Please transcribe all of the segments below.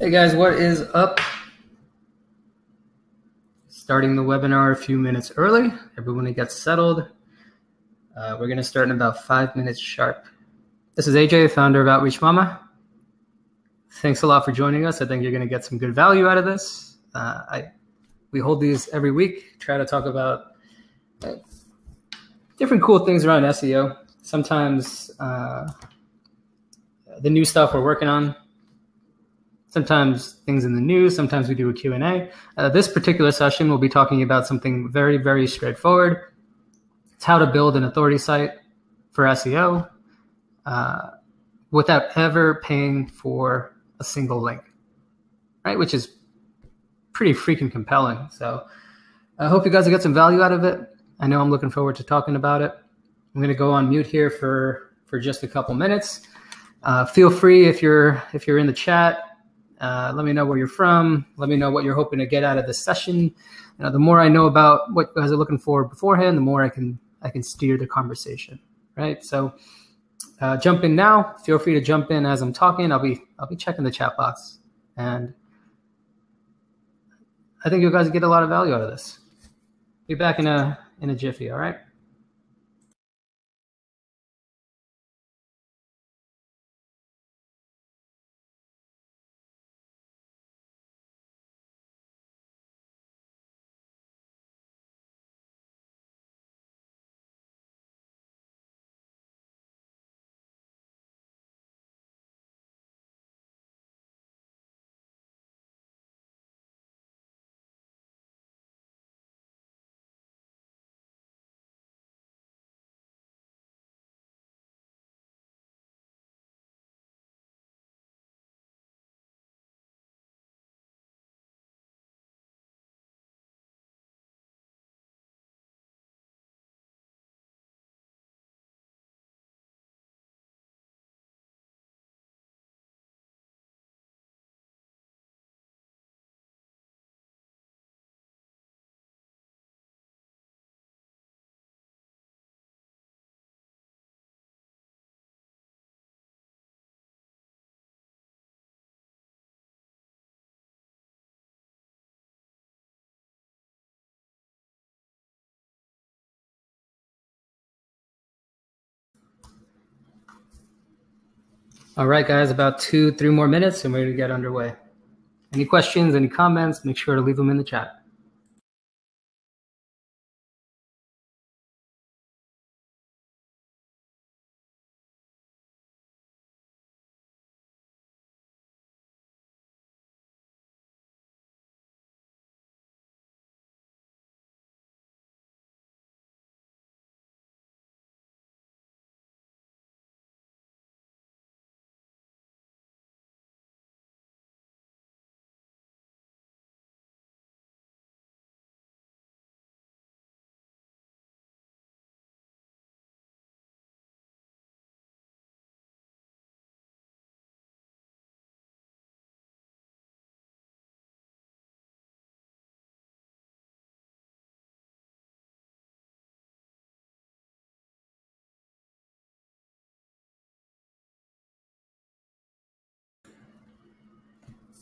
Hey guys, what is up? Starting the webinar a few minutes early. Everyone gets settled. We're going to start in about 5 minutes sharp. This is AJ, founder of OutreachMama. Thanks a lot for joining us. I think you're going to get some good value out of this. We hold these every week, try to talk about different cool things around SEO. Sometimes the new stuff we're working on. Sometimes things in the news, sometimes we do a Q&A. This particular session, we'll be talking about something very, very straightforward. It's how to build an authority site for SEO without ever paying for a single link, right? Which is pretty freaking compelling. So I hope you guys will get some value out of it. I know I'm looking forward to talking about it. I'm going to go on mute here for just a couple minutes. Feel free if you're in the chat. Let me know where you're from. Let me know what you're hoping to get out of this session. The more I know about what you guys are looking for beforehand, the more I can steer the conversation, right? So jump in now. Feel free to jump in as I'm talking. I'll be checking the chat box, and I think you guys get a lot of value out of this. Be back in a jiffy. All right. All right, guys, about 2-3 more minutes and we're going to get underway. Any questions, any comments, make sure to leave them in the chat.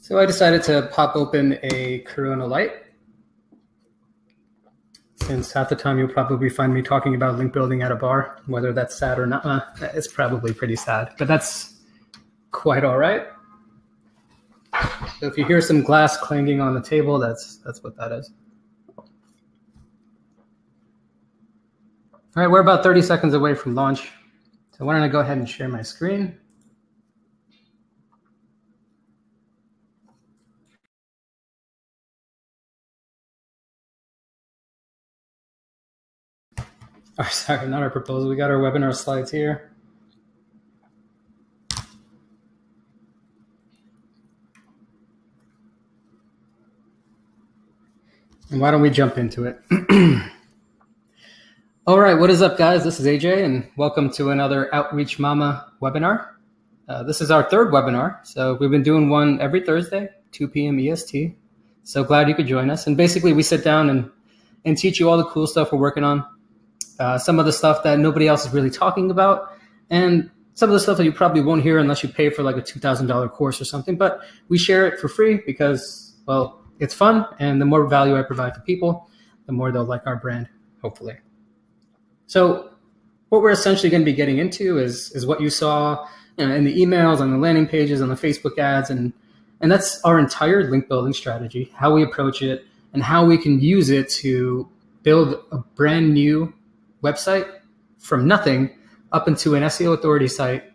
So I decided to pop open a Corona Light, since half the time you'll probably find me talking about link building at a bar, whether that's sad or not. It's probably pretty sad, but that's quite all right. So if you hear some glass clanging on the table, that's what that is. All right, we're about 30 seconds away from launch. So why don't I go ahead and share my screen? Oh, sorry, not our proposal. We got our webinar slides here. And why don't we jump into it? All right, what is up, guys? This is AJ, and welcome to another OutreachMama webinar. This is our third webinar. So we've been doing one every Thursday, 2 p.m. EST. So glad you could join us. And basically, we sit down and teach you all the cool stuff we're working on. Some of the stuff that nobody else is really talking about, and some of the stuff that you probably won't hear unless you pay for like a $2,000 course or something, but we share it for free because, well, it's fun. And the more value I provide to people, the more they'll like our brand, hopefully. So what we're essentially going to be getting into is what you saw, you know, in the emails, on the landing pages, on the Facebook ads, and that's our entire link building strategy, how we approach it, and how we can use it to build a brand new website from nothing up into an SEO authority site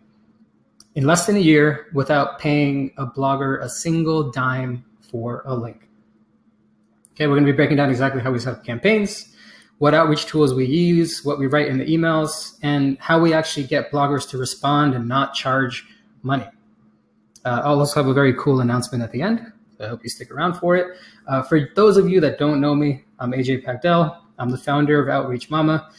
in less than a year without paying a blogger a single dime for a link. Okay, we're going to be breaking down exactly how we set up campaigns, what outreach tools we use, what we write in the emails, and how we actually get bloggers to respond and not charge money. I'll also have a very cool announcement at the end, so I hope you stick around for it. For those of you that don't know me, I'm AJ Pagdell. I'm the founder of OutreachMama.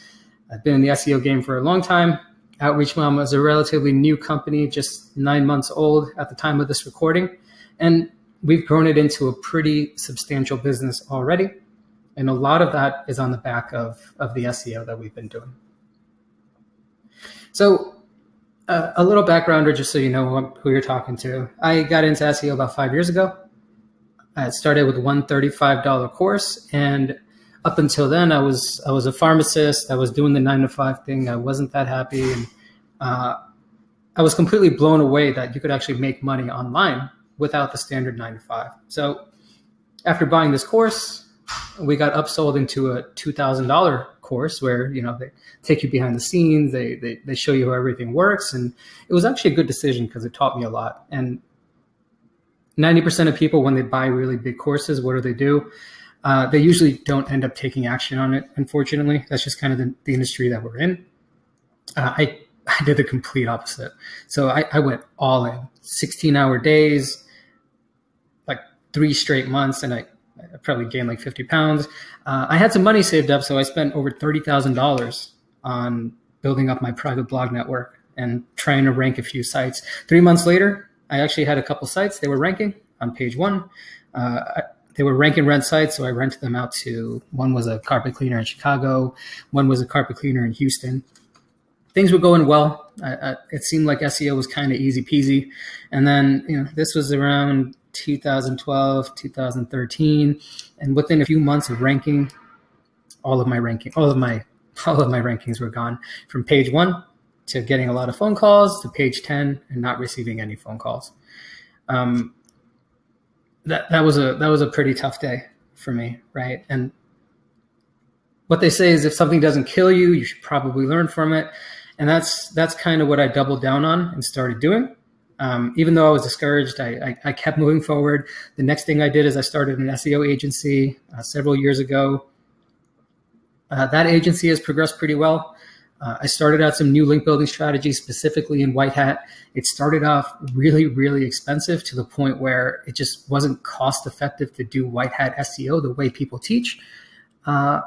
I've been in the SEO game for a long time. OutreachMama is a relatively new company, just 9 months old at the time of this recording. And we've grown it into a pretty substantial business already. And a lot of that is on the back of the SEO that we've been doing. So a little backgrounder, just so you know who you're talking to. I got into SEO about 5 years ago. I started with one $35 course, and up until then, I was a pharmacist. I was doing the 9-to-5 thing. I wasn't that happy, and I was completely blown away that you could actually make money online without the standard 9-to-5. So after buying this course, we got upsold into a $2,000 course where, you know, they take you behind the scenes, they show you how everything works, and it was actually a good decision because it taught me a lot. And 90% of people, when they buy really big courses, what do? They usually don't end up taking action on it, unfortunately. That's just kind of the industry that we're in. I did the complete opposite. So I went all in, 16-hour days, like 3 straight months, and I probably gained like 50 pounds. I had some money saved up, so I spent over $30,000 on building up my private blog network and trying to rank a few sites. 3 months later, I actually had a couple sites. They were ranking on page 1. They were rank and rent sites, so I rented them out to, one was a carpet cleaner in Chicago, one was a carpet cleaner in Houston. Things were going well. It seemed like SEO was kind of easy peasy. And then, you know, this was around 2012, 2013, and within a few months of ranking, all of my rankings were gone, from page 1 to getting a lot of phone calls to page 10 and not receiving any phone calls. That was a pretty tough day for me, right? And what they say is if something doesn't kill you, you should probably learn from it. And that's kind of what I doubled down on and started doing. Even though I was discouraged, I kept moving forward. The next thing I did is I started an SEO agency several years ago. That agency has progressed pretty well. I started out some new link building strategies, specifically in white hat. It started off really, really expensive to the point where it just wasn't cost effective to do white hat SEO the way people teach. And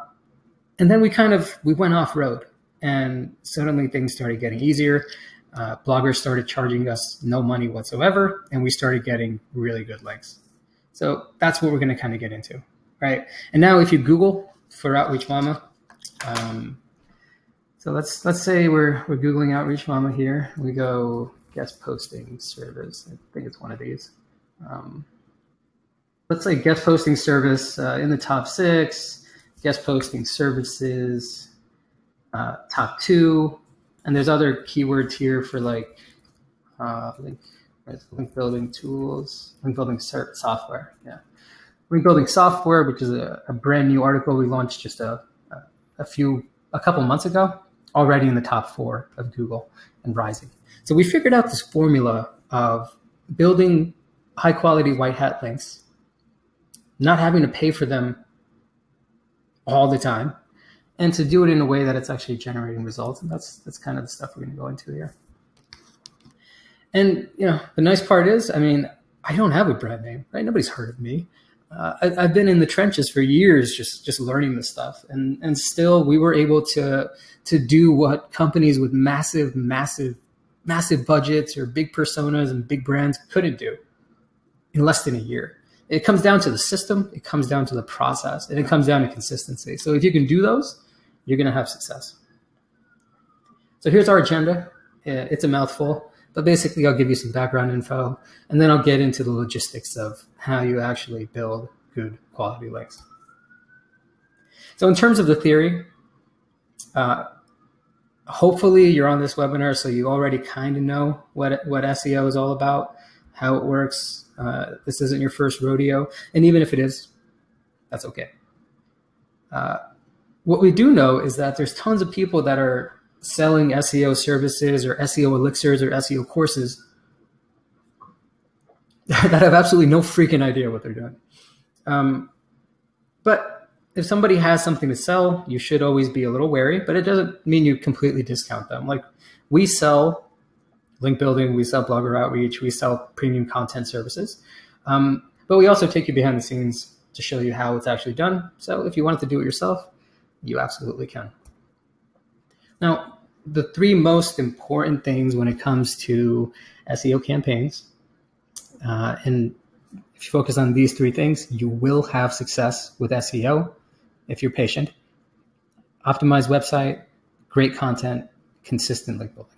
then we went off road, and suddenly things started getting easier. Bloggers started charging us no money whatsoever, and we started getting really good links. So that's what we're going to kind of get into, right? And now if you Google for OutreachMama, so let's say we're Googling OutreachMama here. We go guest posting service. I think it's one of these. Let's say guest posting service in the top 6, guest posting services, top 2. And there's other keywords here for like link building tools, link building software. Yeah, link building software, which is a brand new article we launched just a couple months ago, already in the top 4 of Google and rising. So we figured out this formula of building high quality white hat links, not having to pay for them all the time, and to do it in a way that it's actually generating results. And that's kind of the stuff we're going to go into here. And, you know, the nice part is, I mean, I don't have a brand name, right? Nobody's heard of me. I've been in the trenches for years, just learning this stuff. And still we were able to do what companies with massive budgets or big personas and big brands couldn't do in less than a year. It comes down to the system, it comes down to the process, and it comes down to consistency. So if you can do those, you're going to have success. So here's our agenda. It's a mouthful, but basically I'll give you some background info, and then I'll get into the logistics of how you actually build good quality links. So in terms of the theory, hopefully you're on this webinar, so you already kind of know what SEO is all about, how it works. This isn't your first rodeo, and even if it is, that's okay. What we do know is that there's tons of people that are selling SEO services or SEO elixirs or SEO courses that have absolutely no freaking idea what they're doing. But if somebody has something to sell, you should always be a little wary, but it doesn't mean you completely discount them. Like, we sell link building, we sell blogger outreach, we sell premium content services. But we also take you behind the scenes to show you how it's actually done. So if you wanted to do it yourself, you absolutely can. Now, the three most important things when it comes to SEO campaigns, and if you focus on these three things, you will have success with SEO if you're patient. Optimized website, great content, consistent link building.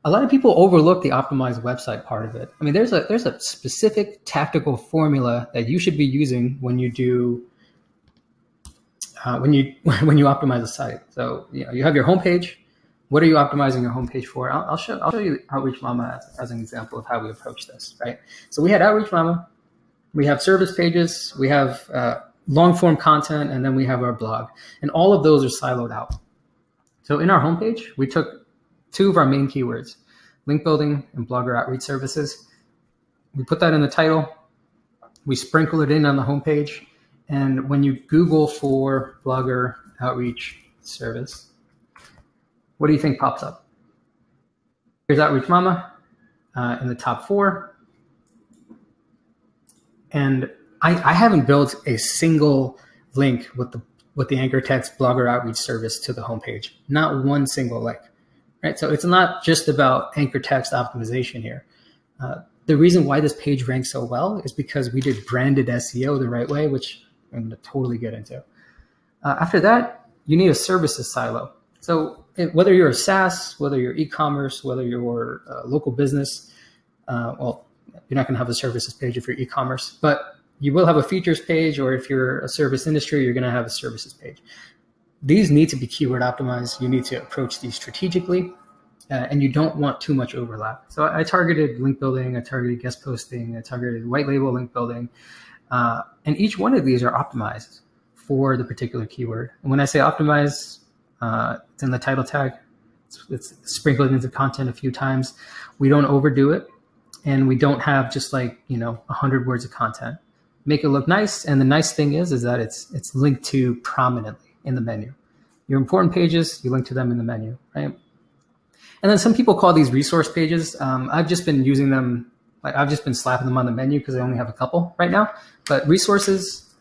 A lot of people overlook the optimized website part of it. I mean, there's a specific tactical formula that you should be using when you do when you optimize a site. So you have your homepage. What are you optimizing your homepage for? I'll show you OutreachMama as an example of how we approach this, right? So we had OutreachMama, we have service pages, we have long form content, and then we have our blog, and all of those are siloed out. So in our homepage, we took two of our main keywords, link building and blogger outreach services. We put that in the title. We sprinkle it in on the homepage. And when you Google for blogger outreach service, what do you think pops up? Here's OutreachMama in the top 4. And I haven't built a single link with the anchor text blogger outreach service to the homepage. Not one single link. Right? So it's not just about anchor text optimization here. The reason why this page ranks so well is because we did branded SEO the right way, which I'm going to totally get into. After that, you need a services silo. So whether you're a SaaS, whether you're e-commerce, whether you're a local business, well, you're not going to have a services page if you're e-commerce, but you will have a features page, or if you're a service industry, you're going to have a services page. These need to be keyword optimized. You need to approach these strategically, and you don't want too much overlap. So I targeted link building, I targeted guest posting, I targeted white label link building, and each one of these are optimized for the particular keyword. And when I say optimize, it's in the title tag. It's sprinkled into content a few times. We don't overdo it, and we don't have just like 100 words of content. Make it look nice, and the nice thing is that it's linked to prominently in the menu. Your important pages, you link to them in the menu, right? And then some people call these resource pages. I've just been using them, I've just been slapping them on the menu because I only have a couple right now. But resources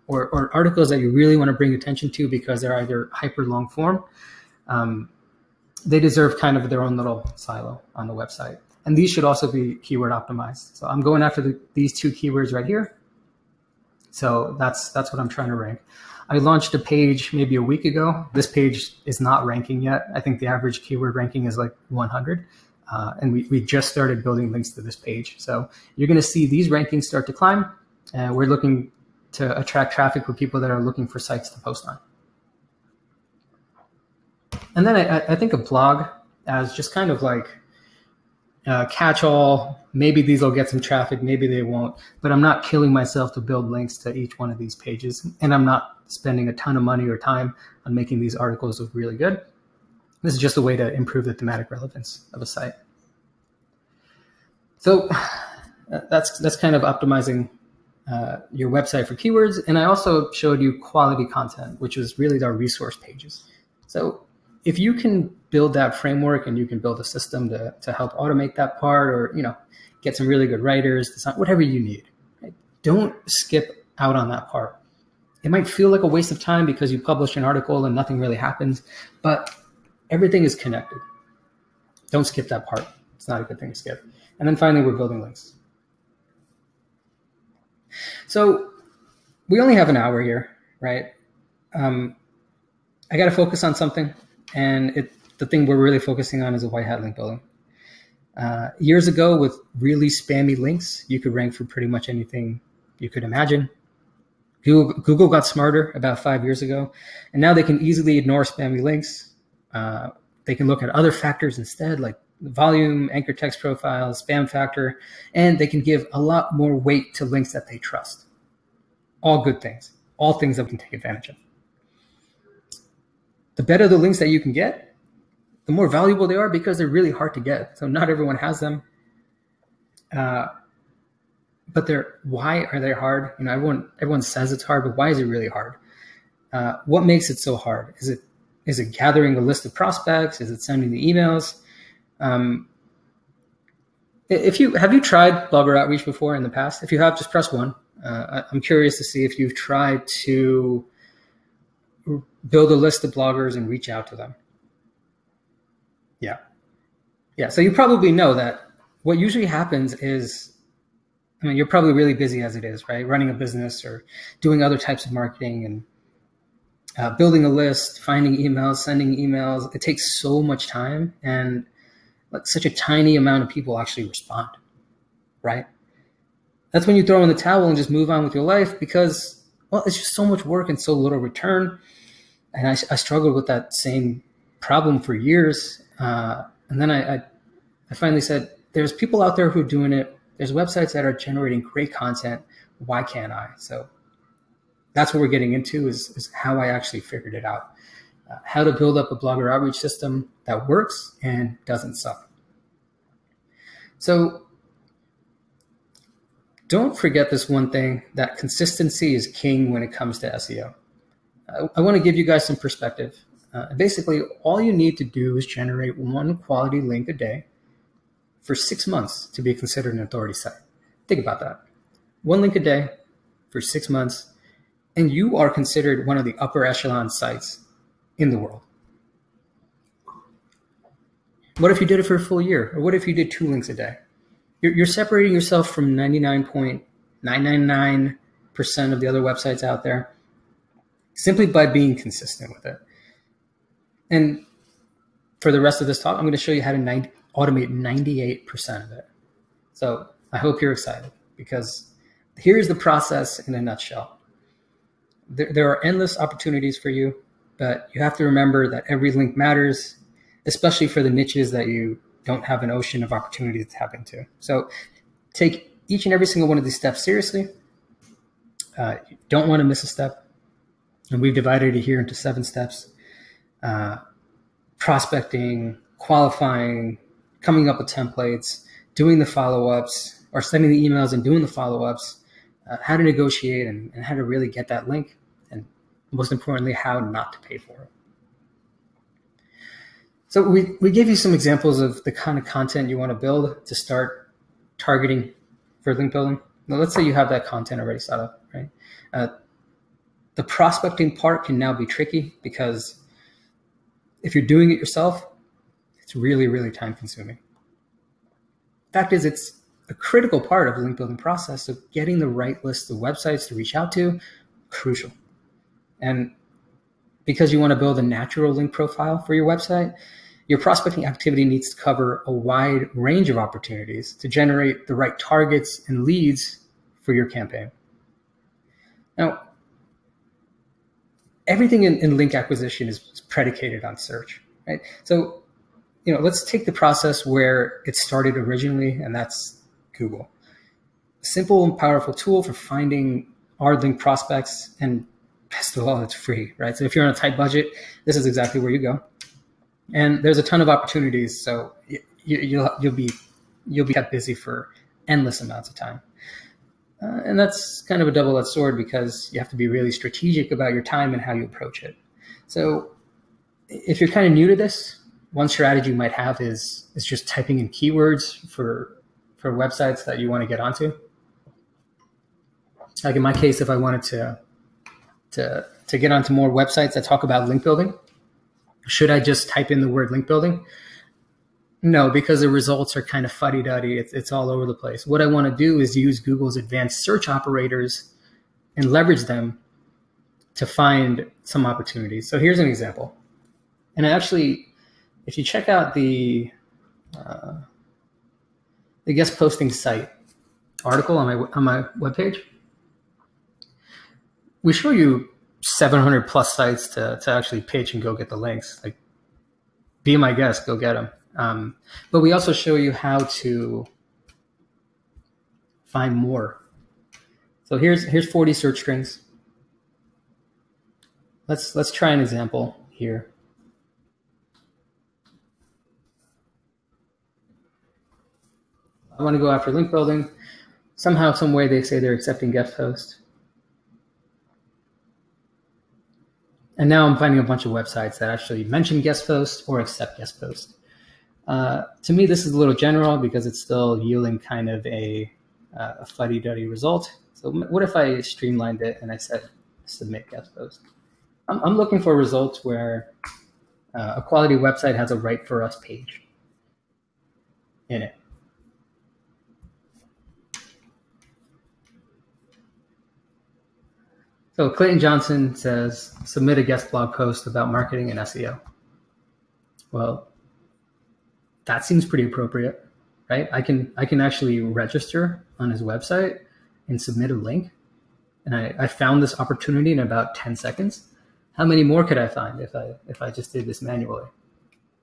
or articles that you really want to bring attention to because they're either hyper long form, they deserve kind of their own little silo on the website. And these should also be keyword optimized. So I'm going after these two keywords right here. So that's what I'm trying to rank. I launched a page maybe a week ago. This page is not ranking yet. I think the average keyword ranking is like 100. And we just started building links to this page. So you're going to see these rankings start to climb. And we're looking to attract traffic for people that are looking for sites to post on. And then I think a blog as just kind of like catch-all. Maybe these will get some traffic, maybe they won't, but I'm not killing myself to build links to each one of these pages. And I'm not spending a ton of money or time on making these articles look really good. This is just a way to improve the thematic relevance of a site. So that's kind of optimizing your website for keywords. And I also showed you quality content, which is really our resource pages. So if you can build that framework and you can build a system to help automate that part, or get some really good writers, design, whatever you need, right? Don't skip out on that part. It might feel like a waste of time because you publish an article and nothing really happens, but everything is connected. Don't skip that part. It's not a good thing to skip. And then finally, we're building links. So we only have an hour here, right? I got to focus on something, and the thing we're really focusing on is a white hat link building. Years ago, with really spammy links, you could rank for pretty much anything you could imagine. Google got smarter about 5 years ago, and now they can easily ignore spammy links. They can look at other factors instead, like volume, anchor text profile, spam factor, and they can give a lot more weight to links that they trust. All good things, all things that we can take advantage of. The better the links that you can get, the more valuable they are because they're really hard to get. So not everyone has them. But why are they hard? You know, everyone says it's hard, but why is it really hard? What makes it so hard? Is it gathering a list of prospects? Is it sending the emails? Have you tried blogger outreach before in the past? If you have, just press 1. I'm curious to see if you've tried to build a list of bloggers and reach out to them. Yeah. So you probably know that what usually happens is, I mean, you're probably really busy as it is, right? Running a business or doing other types of marketing and building a list, finding emails, sending emails. It takes so much time, and like such a tiny amount of people actually respond, right? That's when you throw in the towel and just move on with your life because, well, it's just so much work and so little return. And I struggled with that same problem for years. And then I finally said, there's people out there who are doing it. There's websites that are generating great content. Why can't I? So that's what we're getting into is how I actually figured it out. How to build up a blogger outreach system that works and doesn't suck. So don't forget this one thing, that consistency is king when it comes to SEO. I want to give you guys some perspective. Basically, all you need to do is generate one quality link a day for 6 months to be considered an authority site. Think about that. One link a day for 6 months, and you are considered one of the upper echelon sites in the world. What if you did it for a full year? Or what if you did 2 links a day? You're separating yourself from 99.999% of the other websites out there simply by being consistent with it. And for the rest of this talk, I'm going to show you how to automate 98% of it. So I hope you're excited, because here's the process in a nutshell. There are endless opportunities for you, but you have to remember that every link matters, especially for the niches that you don't have an ocean of opportunity to tap into. So take each and every single one of these steps seriously. You don't want to miss a step. And we've divided it here into 7 steps. Prospecting, qualifying, coming up with templates, doing the follow-ups, or sending the emails and doing the follow-ups, how to negotiate and how to really get that link, and most importantly, how not to pay for it. So we gave you some examples of the kind of content you want to build to start targeting for link building. Now, let's say you have that content already set up, right? The prospecting part can now be tricky because if you're doing it yourself, it's really, really time consuming. Fact is, it's a critical part of the link building process. So getting the right list of websites to reach out to, crucial. And because you want to build a natural link profile for your website, your prospecting activity needs to cover a wide range of opportunities to generate the right targets and leads for your campaign. Now, everything in link acquisition is predicated on search, right? So, let's take the process where it started originally, and that's Google. A simple and powerful tool for finding our link prospects, and best of all, it's free, right? So if you're on a tight budget, this is exactly where you go. And there's a ton of opportunities, so you'll be kept busy for endless amounts of time. And that's kind of a double-edged sword because you have to be really strategic about your time and how you approach it. So if you're kind of new to this, one strategy you might have is just typing in keywords for websites that you want to get onto. Like in my case, if I wanted to get onto more websites that talk about link building, should I just type in the word link building? No, because the results are kind of fuddy-duddy. It's all over the place. What I want to do is use Google's advanced search operators and leverage them to find some opportunities. So here's an example. And I actually if you check out the guest posting site article on my webpage, we show you 700 plus sites to actually pitch and go get the links. Like, be my guest, go get them. But we also show you how to find more. So here's 40 search strings. Let's try an example here. I want to go after link building. Somehow, some way they say they're accepting guest posts. And now I'm finding a bunch of websites that actually mention guest posts or accept guest posts. To me, this is a little general because it's still yielding kind of a fuddy-duddy result. So what if I streamlined it and I said submit guest post? I'm looking for results where a quality website has a right for us page in it. So Clayton Johnson says, submit a guest blog post about marketing and SEO. Well, that seems pretty appropriate, right? I can actually register on his website and submit a link. And I found this opportunity in about 10 seconds. How many more could I find if I just did this manually?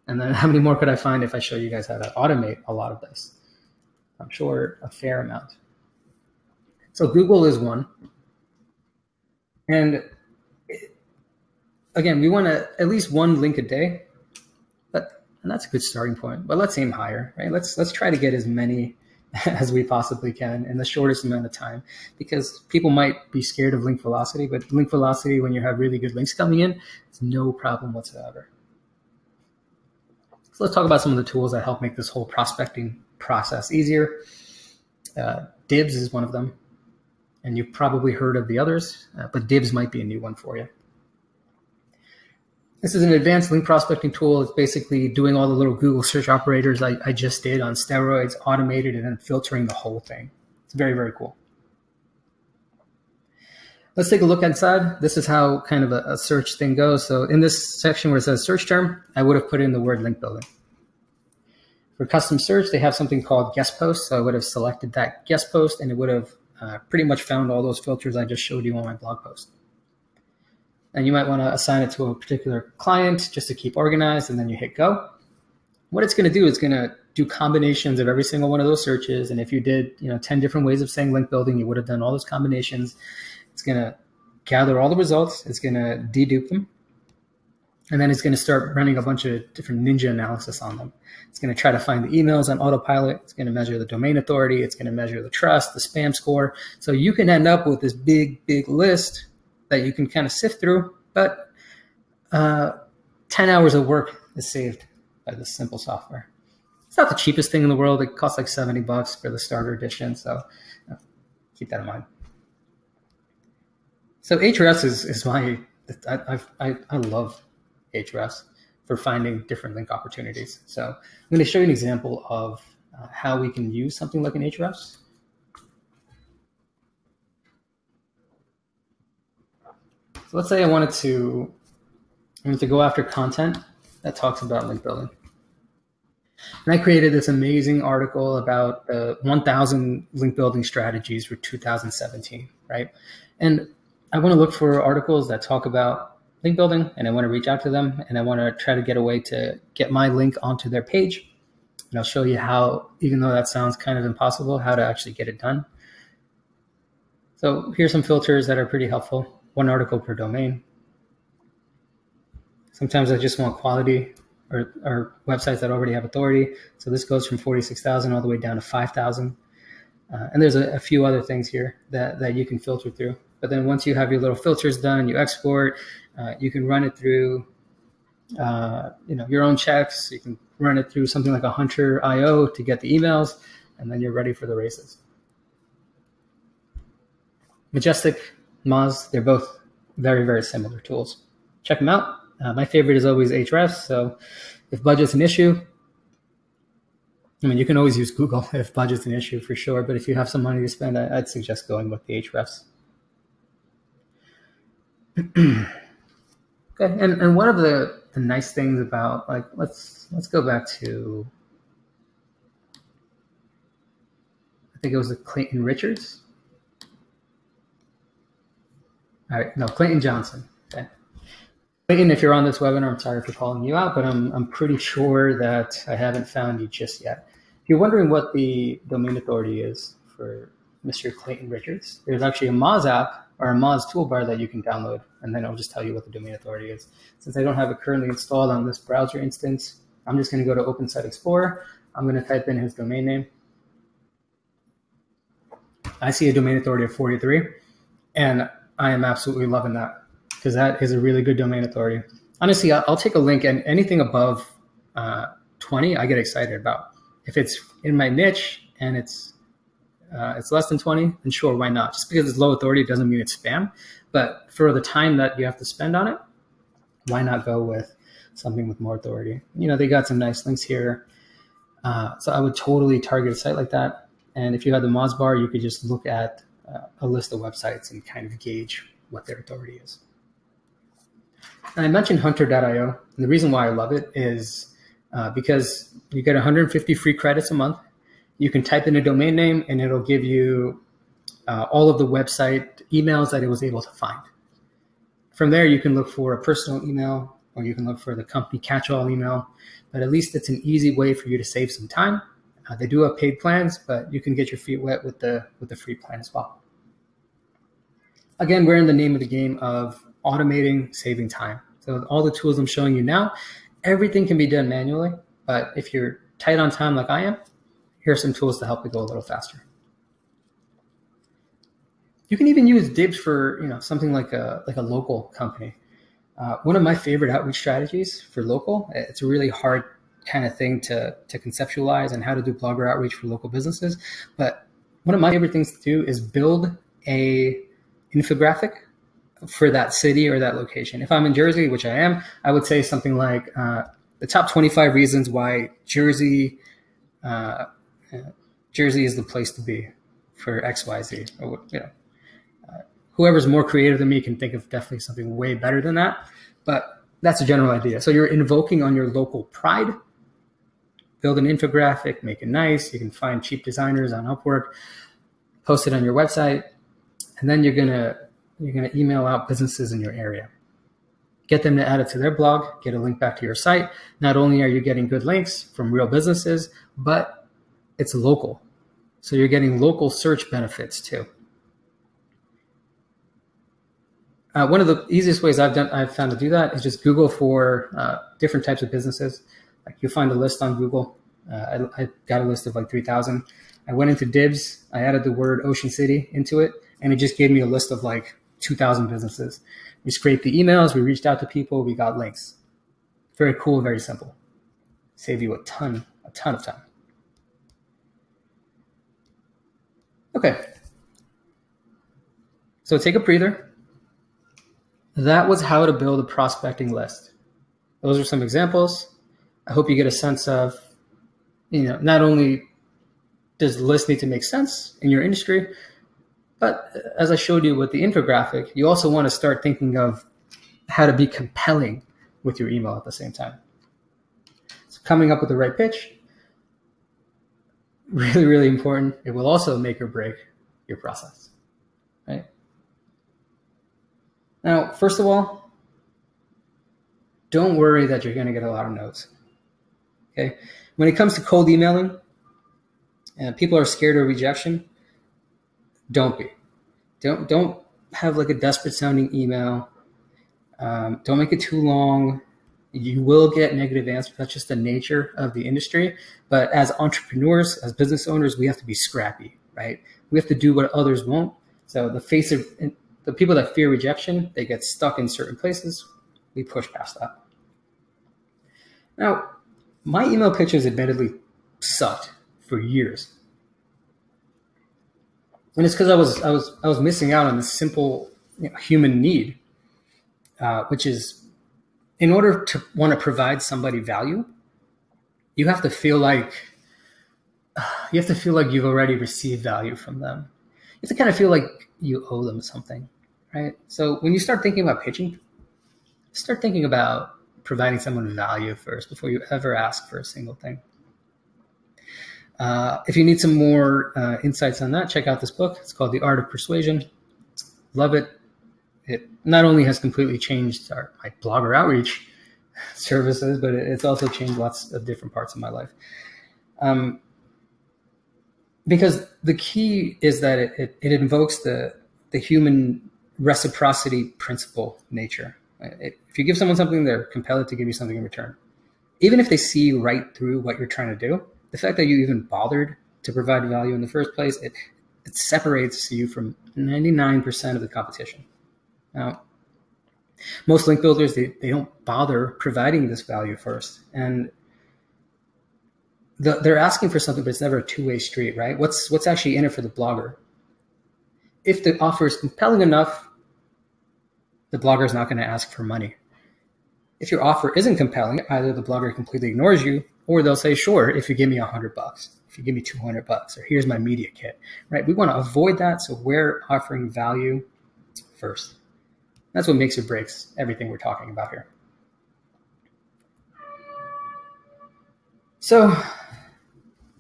And then how many more could I find if I show you guys how to automate a lot of this? I'm sure a fair amount. So Google is one. And again, we want at least one link a day, and that's a good starting point. But let's aim higher, right? Let's try to get as many as we possibly can in the shortest amount of time, because people might be scared of link velocity, but link velocity, when you have really good links coming in, it's no problem whatsoever. So let's talk about some of the tools that help make this whole prospecting process easier. Dibs is one of them. And you've probably heard of the others, but Dibs might be a new one for you. This is an advanced link prospecting tool. It's basically doing all the little Google search operators I just did on steroids, automated, and then filtering the whole thing. It's very, very cool. Let's take a look inside. This is how kind of a search thing goes. So in this section where it says search term, I would have put in the word link building. For custom search, they have something called guest post. So I would have selected that guest post, and it would have pretty much found all those filters I just showed you on my blog post. And you might want to assign it to a particular client just to keep organized, and then you hit go. What it's going to do is going to do combinations of every single one of those searches. And if you did 10 different ways of saying link building, you would have done all those combinations. It's going to gather all the results. It's going to dedupe them. And then it's going to start running a bunch of different ninja analysis on them. It's going to try to find the emails on autopilot. It's going to measure the domain authority. It's going to measure the trust, the spam score. So you can end up with this big, big list that you can kind of sift through. But 10 hours of work is saved by this simple software. It's not the cheapest thing in the world. It costs like $70 for the starter edition. So keep that in mind. So Ahrefs is my, I love Ahrefs for finding different link opportunities. So I'm going to show you an example of how we can use something like an Ahrefs. So let's say I wanted to go after content that talks about link building. And I created this amazing article about 1,000 link building strategies for 2017, right? And I want to look for articles that talk about link building, and I want to reach out to them, and I want to try to get a way to get my link onto their page. And I'll show you how, even though that sounds kind of impossible, how to actually get it done. So here's some filters that are pretty helpful. One article per domain. Sometimes I just want quality or websites that already have authority. So this goes from 46,000 all the way down to 5,000. And there's a few other things here that you can filter through. But then once you have your little filters done, you export, you can run it through your own checks. You can run it through something like a Hunter.io to get the emails, and then you're ready for the races. Majestic, Moz, they're both very, very similar tools. Check them out. My favorite is always Ahrefs. So if budget's an issue, I mean, you can always use Google if budget's an issue for sure. But if you have some money to spend, I'd suggest going with the Ahrefs. Okay, and one of the the nice things about, like, let's go back to, I think it was the Clayton Richards. All right, no, Clayton Johnson. Okay. Clayton, if you're on this webinar, I'm sorry for calling you out, but I'm pretty sure that I haven't found you just yet. If you're wondering what the domain authority is for Mr. Clayton Richards, there's actually a Moz app or a Moz toolbar that you can download, and then it'll just tell you what the domain authority is. Since I don't have it currently installed on this browser instance, I'm just going to go to Open Site Explorer. I'm going to type in his domain name. I see a domain authority of 43, and I am absolutely loving that because that is a really good domain authority. Honestly, I'll take a link, and anything above 20, I get excited about. If it's in my niche and it's less than 20, then sure, why not? Just because it's low authority doesn't mean it's spam. But for the time that you have to spend on it, why not go with something with more authority? You know, they got some nice links here. So I would totally target a site like that. And if you had the Moz bar, you could just look at a list of websites and kind of gauge what their authority is. And I mentioned hunter.io. And the reason why I love it is because you get 150 free credits a month. You can type in a domain name and it'll give you all of the website emails that it was able to find. From there, you can look for a personal email or you can look for the company catch-all email, but at least it's an easy way for you to save some time. They do have paid plans, but you can get your feet wet with the free plan as well. Again, we're in the name of the game of automating, saving time. So all the tools I'm showing you now, everything can be done manually, but if you're tight on time like I am, here are some tools to help you go a little faster. You can even use Dibs for something like a local company. One of my favorite outreach strategies for local, it's a really hard kind of thing to conceptualize and how to do blogger outreach for local businesses. But one of my favorite things to do is build a infographic for that city or that location. If I'm in Jersey, which I am, I would say something like the top 25 reasons why Jersey is the place to be for XYZ. Or, whoever's more creative than me can think of definitely something way better than that. But that's a general idea. So you're invoking on your local pride. Build an infographic, make it nice. You can find cheap designers on Upwork, post it on your website, and then you're gonna email out businesses in your area. Get them to add it to their blog, get a link back to your site. Not only are you getting good links from real businesses, but it's local. So you're getting local search benefits too. One of the easiest ways I've found to do that is just Google for different types of businesses. Like you'll find a list on Google. I got a list of like 3,000. I went into Dibs. I added the word Ocean City into it, and it just gave me a list of like 2,000 businesses. We scraped the emails. We reached out to people. We got links. Very cool. Very simple. Save you a ton of time. Okay. So take a breather. That was how to build a prospecting list. Those are some examples. I hope you get a sense of, not only does the list need to make sense in your industry, but as I showed you with the infographic, you also want to start thinking of how to be compelling with your email at the same time. So coming up with the right pitch, really, really important. It will also make or break your process, right? Now, first of all, don't worry that you're going to get a lot of no's. Okay. When it comes to cold emailing and people are scared of rejection, don't be. Don't have like a desperate sounding email. Don't make it too long. You will get negative answers. That's just the nature of the industry. But as entrepreneurs, as business owners, we have to be scrappy, right? We have to do what others won't. So the people that fear rejection, they get stuck in certain places. We push past that. Now, my email pitches admittedly sucked for years. And it's because I was missing out on this simple human need, which is in order to want to provide somebody value, you have to feel like you've already received value from them. You have to kind of feel like you owe them something, right? So when you start thinking about pitching, start thinking about providing someone value first before you ever ask for a single thing. If you need some more insights on that, check out this book. It's called The Art of Persuasion. Love it. It not only has completely changed my blogger outreach services, but it's also changed lots of different parts of my life. Because the key is that it invokes the human reciprocity principle nature. If you give someone something, they're compelled to give you something in return. Even if they see right through what you're trying to do, the fact that you even bothered to provide value in the first place, it separates you from 99% of the competition. Now, most link builders, they don't bother providing this value first. And they're asking for something, but it's never a two-way street, right? What's actually in it for the blogger? If the offer is compelling enough, the blogger is not going to ask for money. If your offer isn't compelling, either the blogger completely ignores you, or they'll say, sure, if you give me $100, if you give me $200, or here's my media kit, right? We want to avoid that, so we're offering value first. That's what makes or breaks everything we're talking about here. So,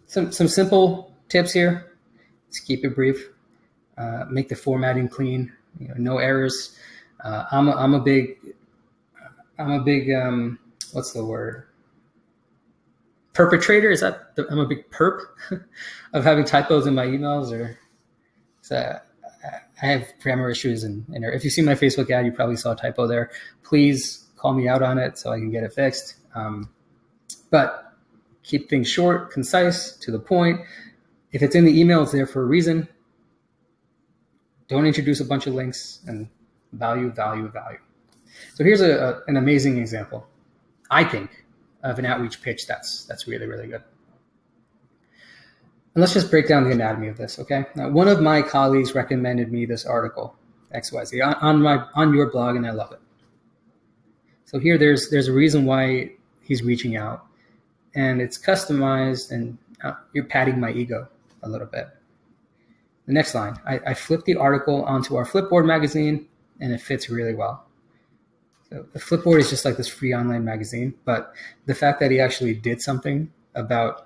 some simple tips here. Let's keep it brief. Make the formatting clean. No errors. I'm a big what's the word? Perpetrator? Is that I'm a big perp of having typos in my emails, or I have grammar issues, and if you see my Facebook ad, you probably saw a typo there. Please call me out on it so I can get it fixed. But keep things short, concise, to the point. If it's in the email, it's there for a reason. Don't introduce a bunch of links, and value, value, value. So here's an amazing example, I think, of an outreach pitch that's really, really good. And let's just break down the anatomy of this, okay? Now, one of my colleagues recommended me this article, XYZ, on your blog, and I love it. So here there's a reason why he's reaching out, and it's customized, and you're patting my ego a little bit. The next line, I flipped the article onto our Flipboard magazine, and it fits really well. So the Flipboard is just like this free online magazine, but the fact that he actually did something about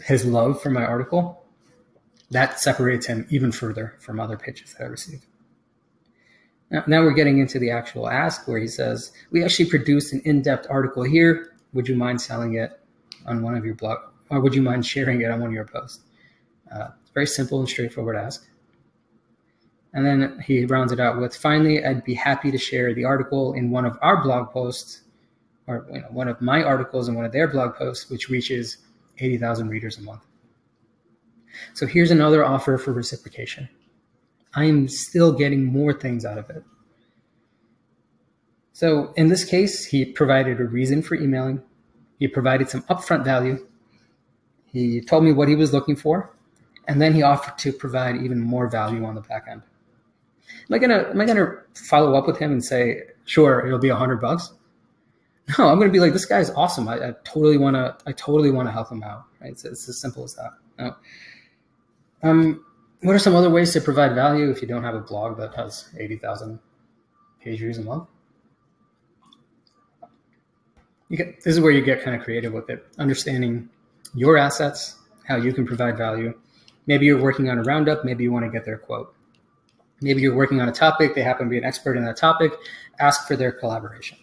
his love for my article, that separates him even further from other pitches that I received. Now we're getting into the actual ask, where he says, we actually produced an in-depth article here. Would you mind selling it on one of your blog, or would you mind sharing it on one of your posts? It's very simple and straightforward ask. And then he rounds it out with, finally, I'd be happy to share the article in one of our blog posts, or one of my articles in one of their blog posts, which reaches 80,000 readers a month. So here's another offer for reciprocation. I'm still getting more things out of it. So in this case, he provided a reason for emailing. He provided some upfront value. He told me what he was looking for, and then he offered to provide even more value on the back end. Am I gonna follow up with him and say, sure, it'll be $100? No, I'm gonna be like, this guy's awesome. I totally wanna help him out. Right? It's as simple as that. Now, what are some other ways to provide value if you don't have a blog that has 80,000 page views a month? This is where you get kind of creative with it, understanding your assets, how you can provide value. Maybe you're working on a roundup. Maybe you want to get their quote. Maybe you're working on a topic. They happen to be an expert in that topic. Ask for their collaboration.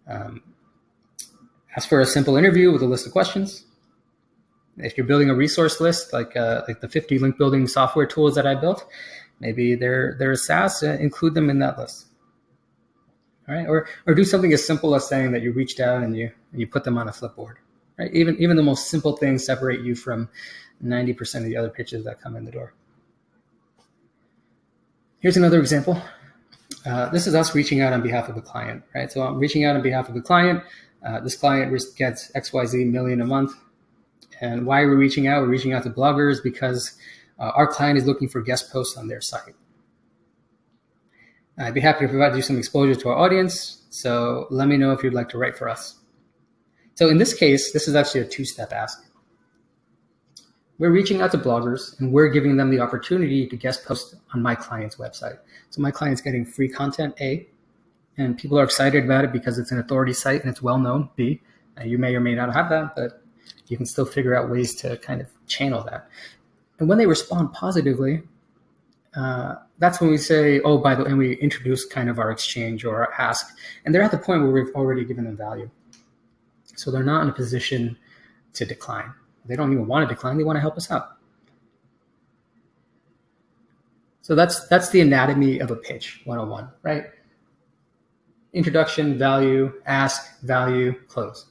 Ask for a simple interview with a list of questions. If you're building a resource list, like the 50 link building software tools that I built, maybe they're a SaaS, include them in that list. All right, or do something as simple as saying that you reached out and you put them on a Flipboard. Right, even the most simple things separate you from 90% of the other pitches that come in the door. Here's another example. This is us reaching out on behalf of a client, right? So I'm reaching out on behalf of a client. This client gets XYZ million a month. And why are we reaching out? We're reaching out to bloggers because our client is looking for guest posts on their site. I'd be happy to provide you some exposure to our audience. So let me know if you'd like to write for us. So in this case, this is actually a two-step ask. We're reaching out to bloggers, and we're giving them the opportunity to guest post on my client's website. So my client's getting free content, A. And people are excited about it because it's an authority site and it's well known. B, you may or may not have that, but you can still figure out ways to kind of channel that. And when they respond positively, that's when we say, oh, by the way, and we introduce kind of our exchange or our ask. And they're at the point where we've already given them value. So they're not in a position to decline. They don't even want to decline. They want to help us out. So that's the anatomy of a pitch 101, right? Introduction, value, ask, value, close.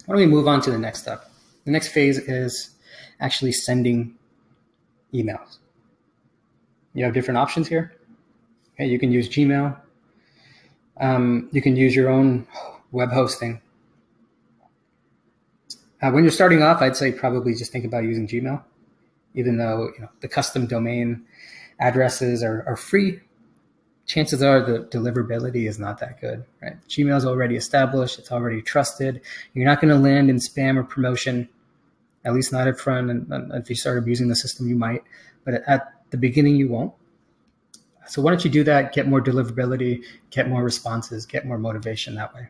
Why don't we move on to the next step? The next phase is actually sending emails. You have different options here. Okay, you can use Gmail. You can use your own web hosting. When you're starting off, I'd say probably just think about using Gmail, even though the custom domain addresses are free. Chances are the deliverability is not that good, right? Gmail is already established. It's already trusted. You're not going to land in spam or promotion, at least not up front. And if you start abusing the system, you might. But at the beginning, you won't. So why don't you do that, get more deliverability, get more responses, get more motivation that way.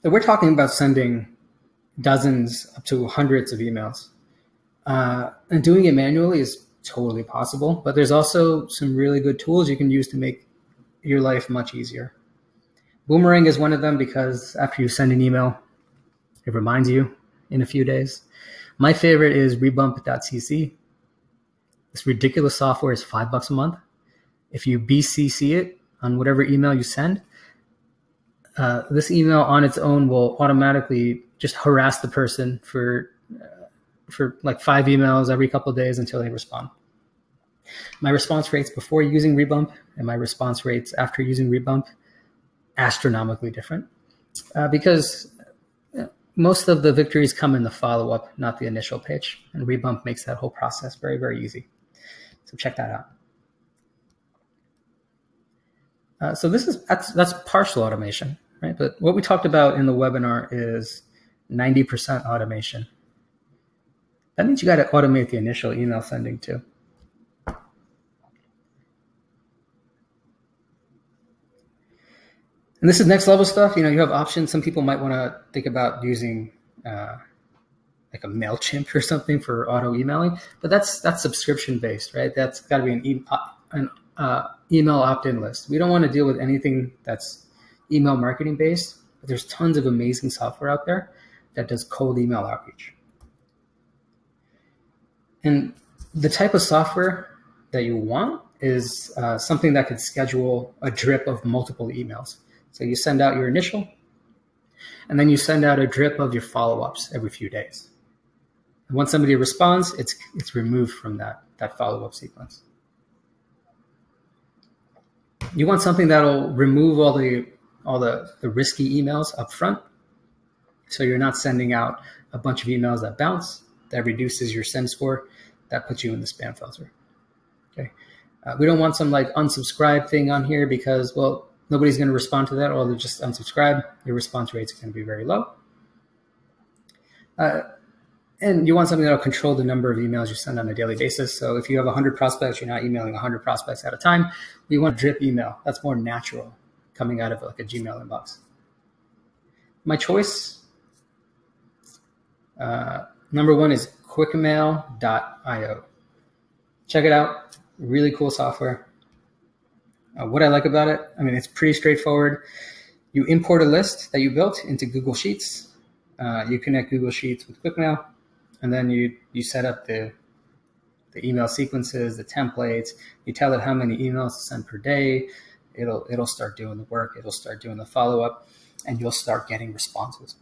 So we're talking about sending dozens up to hundreds of emails. And doing it manually is totally possible, but there's also some really good tools you can use to make your life much easier. Boomerang is one of them because after you send an email, it reminds you in a few days. My favorite is rebump.cc. This ridiculous software is $5 a month. If you BCC it on whatever email you send, this email on its own will automatically just harass the person for like 5 emails every couple of days until they respond. My response rates before using Rebump and my response rates after using Rebump, astronomically different because most of the victories come in the follow-up, not the initial pitch. And Rebump makes that whole process very, very easy. So check that out. So that's partial automation, right? But what we talked about in the webinar is 90% automation. That means you got to automate the initial email sending too. And this is next level stuff. You have options. Some people might want to think about using like a MailChimp or something for auto emailing, but that's subscription based, right? That's got to be an email opt-in list. We don't want to deal with anything that's email marketing based, but there's tons of amazing software out there that does cold email outreach. And the type of software that you want is something that could schedule a drip of multiple emails. So you send out your initial, and then you send out a drip of your follow-ups every few days. And once somebody responds, it's removed from that follow-up sequence. You want something that'll remove all the risky emails up front, so you're not sending out a bunch of emails that bounce. That reduces your send score. That puts you in the spam filter. Okay, we don't want some like unsubscribe thing on here because, well, nobody's going to respond to that, or they'll just unsubscribe. Your response rates are going to be very low. And you want something that'll control the number of emails you send on a daily basis. So if you have 100 prospects, you're not emailing 100 prospects at a time. We want a drip email. That's more natural coming out of like a Gmail inbox. My choice, number one is quickmail.io. Check it out. Really cool software. What I like about it, I mean, it's pretty straightforward. You import a list that you built into Google Sheets. You connect Google Sheets with QuickMail, and then you set up the email sequences, the templates. You tell it how many emails to send per day. It'll start doing the work. It'll start doing the follow-up, and you'll start getting responses.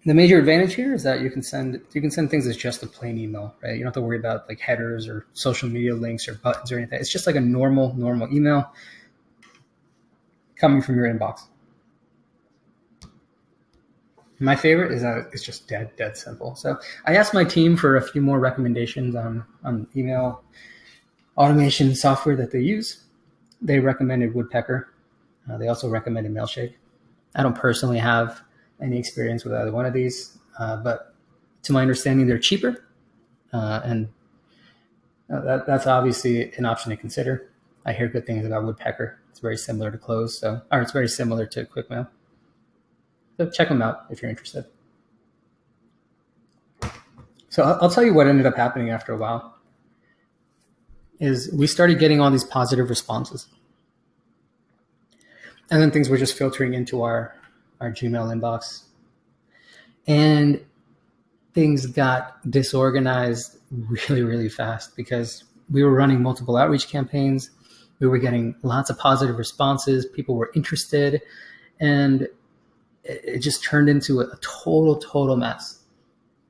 The major advantage here is that you can send things as just a plain email, right? You don't have to worry about like headers or social media links or buttons or anything. It's just like a normal email coming from your inbox. My favorite is that it's just dead simple. So I asked my team for a few more recommendations on email automation software that they use. They recommended Woodpecker. They also recommended Mailshake. I don't personally have any experience with either one of these. but to my understanding, they're cheaper, and that's obviously an option to consider. I hear good things about Woodpecker. It's very similar to Close, or it's very similar to QuickMail. So check them out if you're interested. So I'll tell you what ended up happening after a while is we started getting all these positive responses. And then things were just filtering into our Gmail inbox. And things got disorganized really, really fast because we were running multiple outreach campaigns. We were getting lots of positive responses. People were interested. And it just turned into a total mess.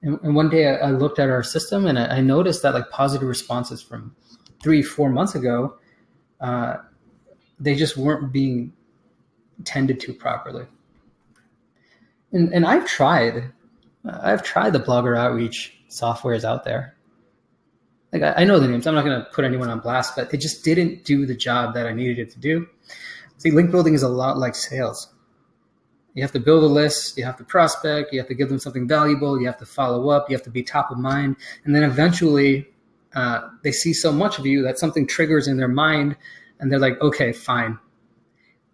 And one day I looked at our system and I noticed that like positive responses from 3-4 months ago, they just weren't being tended to properly. And I've tried the blogger outreach softwares out there. Like I know the names. I'm not going to put anyone on blast, but it just didn't do the job that I needed it to do. See, link building is a lot like sales. You have to build a list, you have to prospect, you have to give them something valuable, you have to follow up, you have to be top of mind. And then eventually they see so much of you that something triggers in their mind and they're like, okay, fine.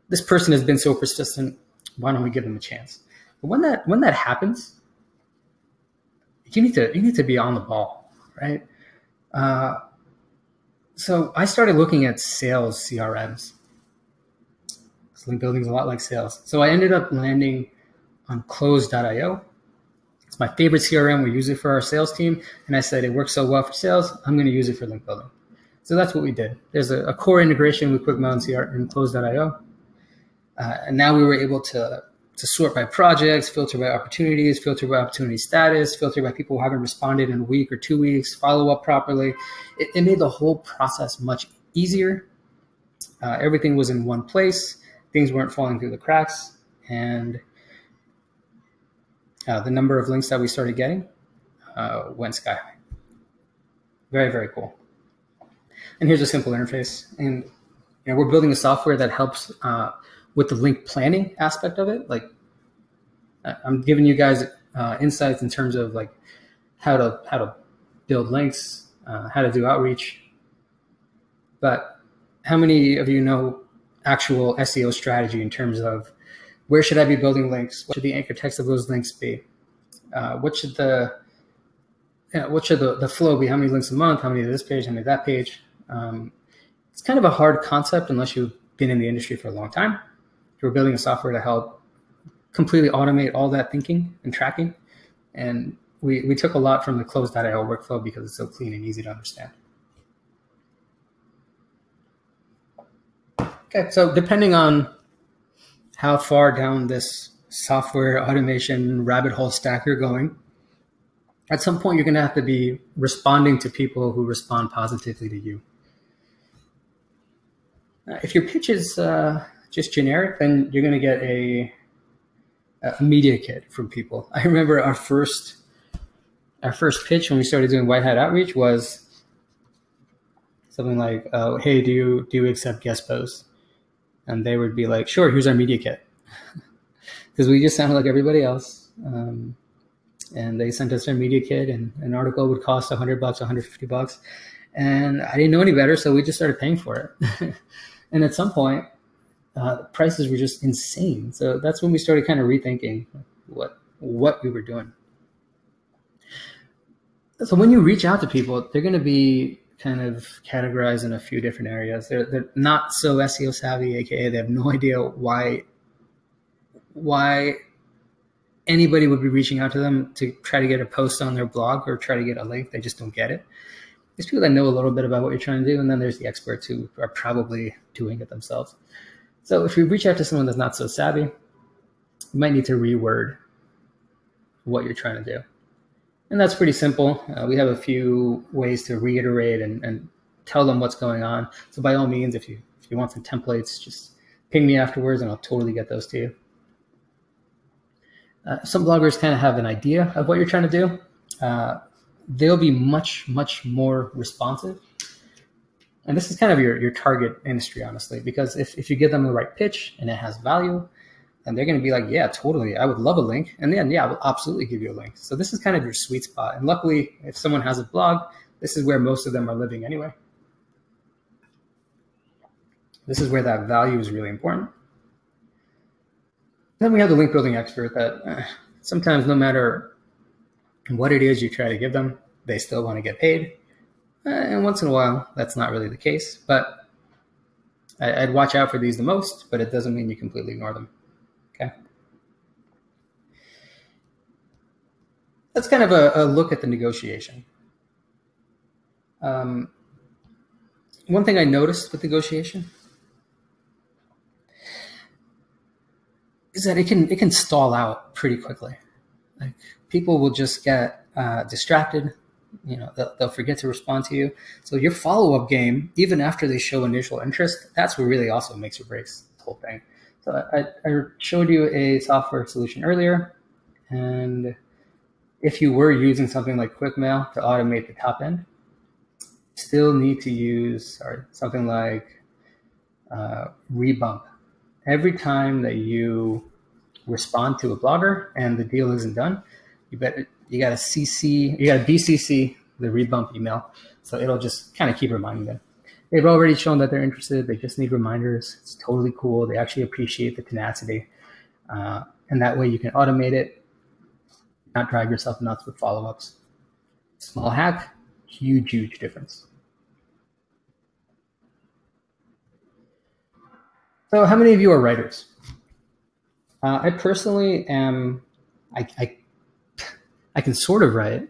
This person has been so persistent. Why don't we give them a chance? But when that happens, you need to be on the ball, right? So I started looking at sales CRMs. Link building is a lot like sales. So I ended up landing on Close.io. It's my favorite CRM. We use it for our sales team. And I said, it works so well for sales, I'm going to use it for link building. So that's what we did. There's a core integration with QuickMail and Close.io. And now we were able to sort by projects, filter by opportunities, filter by opportunity status, filter by people who haven't responded in a week or 2 weeks, follow up properly. It made the whole process much easier. Everything was in one place. Things weren't falling through the cracks, and the number of links that we started getting went sky high. Very, very cool. And here's a simple interface. And we're building a software that helps with the link planning aspect of it. Like I'm giving you guys insights in terms of like how to build links, how to do outreach. But how many of you know actual SEO strategy in terms of where should I be building links? What should the anchor text of those links be? What should the flow be? How many links a month? How many to this page? How many to that page? It's kind of a hard concept unless you've been in the industry for a long time. We're building a software to help completely automate all that thinking and tracking. And we took a lot from the Close.io workflow because it's so clean and easy to understand. Okay, so depending on how far down this software automation rabbit hole stack you're going, at some point you're going to have to be responding to people who respond positively to you. If your pitch is just generic, then you're going to get a media kit from people. I remember our first pitch when we started doing white hat outreach was something like, "Hey, do you accept guest posts?" And they would be like, "Sure, here's our media kit," because we just sounded like everybody else. And they sent us their media kit, and an article would cost $100, $150, and I didn't know any better, so we just started paying for it. And at some point, prices were just insane. So that's when we started kind of rethinking what we were doing. So when you reach out to people, they're going to be kind of categorized in a few different areas. They're not so SEO savvy, aka they have no idea why anybody would be reaching out to them to try to get a post on their blog or try to get a link. They just don't get it. There's people that know a little bit about what you're trying to do, and then there's the experts who are probably doing it themselves. So if you reach out to someone that's not so savvy, you might need to reword what you're trying to do. And that's pretty simple. We have a few ways to reiterate and tell them what's going on. So by all means, if you want some templates, just ping me afterwards and I'll totally get those to you. Some bloggers kind of have an idea of what you're trying to do. They'll be much, much more responsive. And this is kind of your target industry, honestly, because if you give them the right pitch and it has value, And they're going to be like, yeah, totally. I would love a link. And then, yeah, I will absolutely give you a link. So this is kind of your sweet spot. And luckily, if someone has a blog, this is where most of them are living anyway. This is where that value is really important. Then we have the link building expert that sometimes no matter what it is you try to give them, they still want to get paid. And once in a while, that's not really the case. But I'd watch out for these the most, but it doesn't mean you completely ignore them. Okay. That's kind of a look at the negotiation. One thing I noticed with negotiation is that it can stall out pretty quickly. Like people will just get distracted. You know, they'll forget to respond to you. So your follow-up game, even after they show initial interest, that's what really also makes or breaks the whole thing. So I showed you a software solution earlier, and if you were using something like QuickMail to automate the top end, still need to use something like rebump. Every time that you respond to a blogger and the deal isn't done, you got to BCC the rebump email. So it'll just kind of keep reminding them. They've already shown that they're interested. They just need reminders. It's totally cool. They actually appreciate the tenacity. And that way you can automate it, not drive yourself nuts with follow-ups. Small hack, huge, huge difference. So how many of you are writers? I personally am, I can sort of write.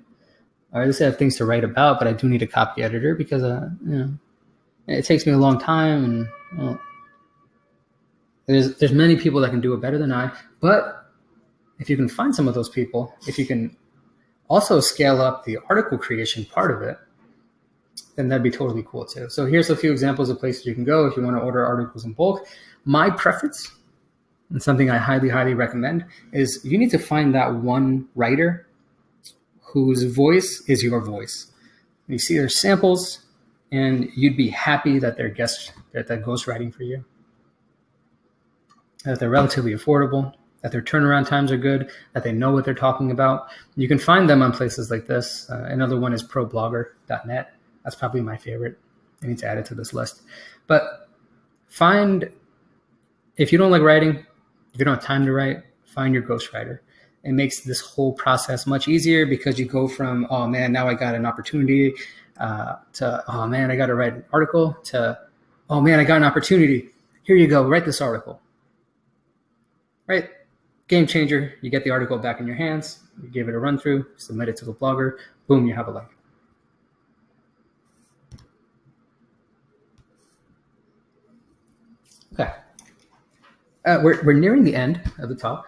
I just have things to write about, but I do need a copy editor because you know, it takes me a long time, and there's many people that can do it better than I. But if you can find some of those people, if you can also scale up the article creation part of it, then that'd be totally cool too. So here's a few examples of places you can go if you want to order articles in bulk. My preference, and something I highly, highly recommend, is you need to find that one writer whose voice is your voice. You see their samples, and you'd be happy that they're ghostwriting for you, that they're relatively affordable, that their turnaround times are good, that they know what they're talking about. You can find them on places like this. Another one is ProBlogger.net. That's probably my favorite. I need to add it to this list. But if you don't like writing, if you don't have time to write, find your ghostwriter. It makes this whole process much easier because you go from, oh man, now I got an opportunity, to, oh man, I got to write an article, to, oh man, I got an opportunity. Here you go, write this article. Right? Game changer. You get the article back in your hands, you give it a run through, submit it to the blogger, boom, you have a link. Okay. We're nearing the end of the talk.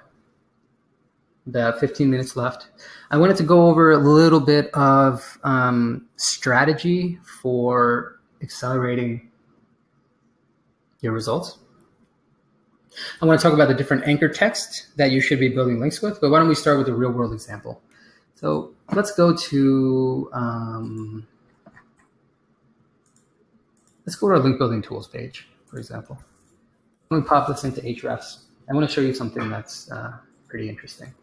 About 15 minutes left. I wanted to go over a little bit of strategy for accelerating your results. I want to talk about the different anchor text that you should be building links with, but why don't we start with a real world example? So let's go to our link building tools page, for example. Let me pop this into Ahrefs. I want to show you something that's pretty interesting.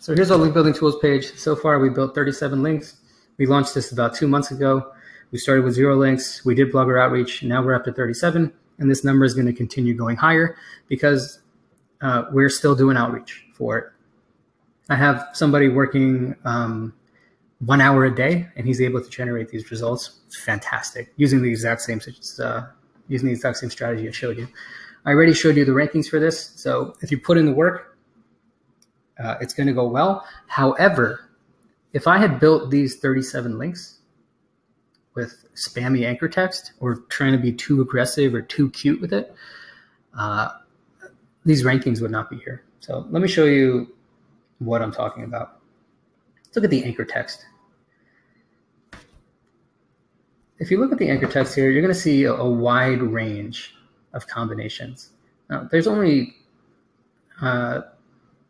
So here's our link building tools page. So far, we built 37 links. We launched this about 2 months ago. We started with 0 links. We did blogger outreach. Now we're up to 37. And this number is going to continue going higher because we're still doing outreach for it. I have somebody working 1 hour a day, and he's able to generate these results. It's fantastic, using the exact same strategy I showed you. I already showed you the rankings for this. So if you put in the work, it's going to go well. However, if I had built these 37 links with spammy anchor text or trying to be too aggressive or too cute with it, these rankings would not be here. So let me show you what I'm talking about. Let's look at the anchor text. If you look at the anchor text here, you're going to see a wide range of combinations. Now, there's only